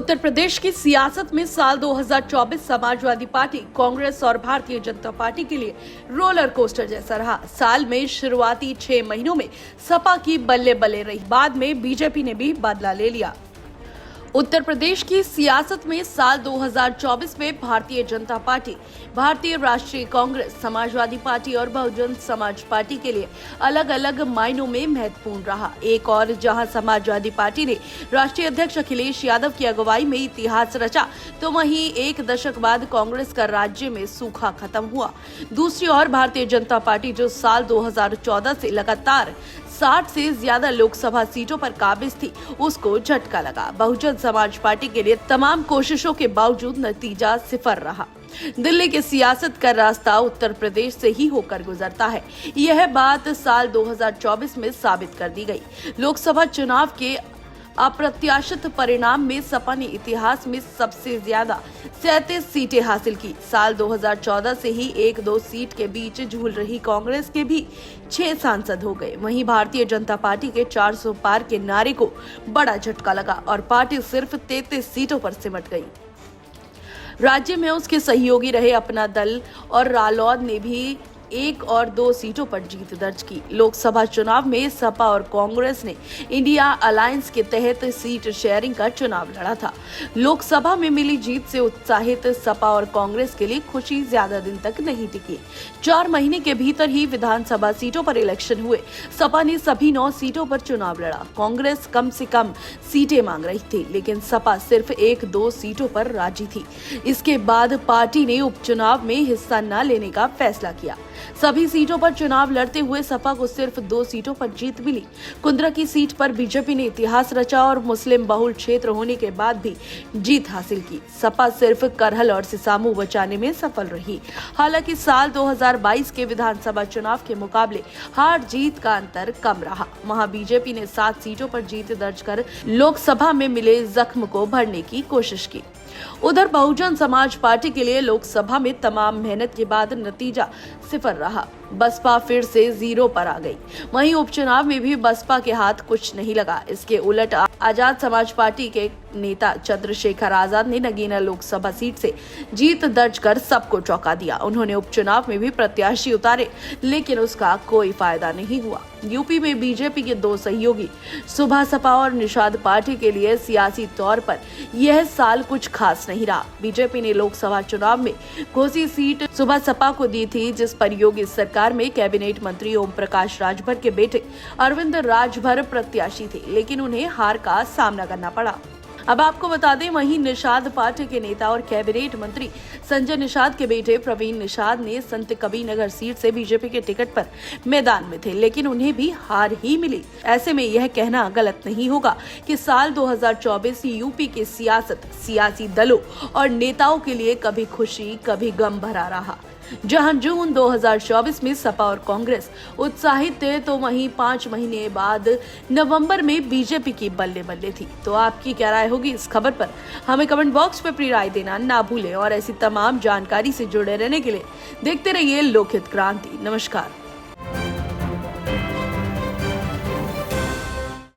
उत्तर प्रदेश की सियासत में साल 2024 समाजवादी पार्टी, कांग्रेस और भारतीय जनता पार्टी के लिए रोलर कोस्टर जैसा रहा। साल में शुरुआती 6 महीनों में सपा की बल्ले बल्ले रही, बाद में बीजेपी ने भी बदला ले लिया। उत्तर प्रदेश की सियासत में साल 2024 में भारतीय जनता पार्टी, भारतीय राष्ट्रीय कांग्रेस, समाजवादी पार्टी और बहुजन समाज पार्टी के लिए अलग अलग मायनों में महत्वपूर्ण रहा। एक और जहां समाजवादी पार्टी ने राष्ट्रीय अध्यक्ष अखिलेश यादव की अगुवाई में इतिहास रचा, तो वहीं एक दशक बाद कांग्रेस का राज्य में सूखा खत्म हुआ। दूसरी ओर भारतीय जनता पार्टी, जो साल 2014 से लगातार 60 से ज्यादा लोकसभा सीटों पर काबिज थी, उसको झटका लगा। बहुजन समाज पार्टी के लिए तमाम कोशिशों के बावजूद नतीजा सिफर रहा। दिल्ली की सियासत का रास्ता उत्तर प्रदेश से ही होकर गुजरता है, यह बात साल 2024 में साबित कर दी गई। लोकसभा चुनाव के अप्रत्याशित परिणाम में सपा ने इतिहास में सबसे ज्यादा 37 सीटें हासिल की। साल 2014 से ही 1-2 सीट के बीच झूल रही कांग्रेस के भी 6 सांसद हो गए। वहीं भारतीय जनता पार्टी के 400 पार के नारे को बड़ा झटका लगा और पार्टी सिर्फ 33 सीटों पर सिमट गई। राज्य में उसके सहयोगी रहे अपना दल और रालोद ने भी 1 और 2 सीटों पर जीत दर्ज की। लोकसभा चुनाव में सपा और कांग्रेस ने इंडिया अलायंस के तहत सीट शेयरिंग का चुनाव लड़ा था। लोकसभा में मिली जीत से उत्साहित सपा और कांग्रेस के लिए खुशी ज्यादा दिन तक नहीं टिकी। 4 महीने के भीतर ही विधानसभा सीटों पर इलेक्शन हुए। सपा ने सभी 9 सीटों पर चुनाव लड़ा। कांग्रेस कम से कम सीटें मांग रही थी, लेकिन सपा सिर्फ 1-2 सीटों पर राजी थी। इसके बाद पार्टी ने उपचुनाव में हिस्सा न लेने का फैसला किया। सभी सीटों पर चुनाव लड़ते हुए सपा को सिर्फ 2 सीटों पर जीत मिली। कुंद्रा की सीट पर बीजेपी ने इतिहास रचा और मुस्लिम बहुल क्षेत्र होने के बाद भी जीत हासिल की। सपा सिर्फ करहल और सिसामू बचाने में सफल रही। हालांकि साल 2022 के विधानसभा चुनाव के मुकाबले हार जीत का अंतर कम रहा। वहां बीजेपी ने 7 सीटों पर जीत दर्ज कर लोकसभा में मिले जख्म को भरने की कोशिश की। उधर बहुजन समाज पार्टी के लिए लोकसभा में तमाम मेहनत के बाद नतीजा सिफर रहा। बसपा फिर से 0 पर आ गई। वहीं उपचुनाव में भी बसपा के हाथ कुछ नहीं लगा। इसके उलट आजाद समाज पार्टी के नेता चंद्रशेखर आजाद ने नगीना लोकसभा सीट से जीत दर्ज कर सबको चौंका दिया। उन्होंने उपचुनाव में भी प्रत्याशी उतारे, लेकिन उसका कोई फायदा नहीं हुआ। यूपी में बीजेपी के 2 सहयोगी सुबह सपा और निषाद पार्टी के लिए सियासी तौर पर यह साल कुछ खास नहीं रहा। बीजेपी ने लोकसभा चुनाव में घोसी सीट सुबह सपा को दी थी, जिस पर योगी सरकार में कैबिनेट मंत्री ओम प्रकाश राजभर के बेटे अरविंद राजभर प्रत्याशी थे, लेकिन उन्हें हार का सामना करना पड़ा। अब आपको बता दें, वहीं निषाद पार्टी के नेता और कैबिनेट मंत्री संजय निषाद के बेटे प्रवीण निषाद ने संत कबीरनगर सीट से बीजेपी के टिकट पर मैदान में थे, लेकिन उन्हें भी हार ही मिली। ऐसे में यह कहना गलत नहीं होगा कि साल 2024 यूपी की सियासत सियासी दलों और नेताओं के लिए कभी खुशी कभी गम भरा रहा। जहां जून 2024 में सपा और कांग्रेस उत्साहित थे, तो वहीं 5 महीने बाद नवंबर में बीजेपी की बल्ले बल्ले थी। तो आपकी क्या राय होगी इस खबर पर? हमें कमेंट बॉक्स में अपनी राय देना ना भूलें और ऐसी तमाम जानकारी से जुड़े रहने के लिए देखते रहिए लोकहित क्रांति। नमस्कार।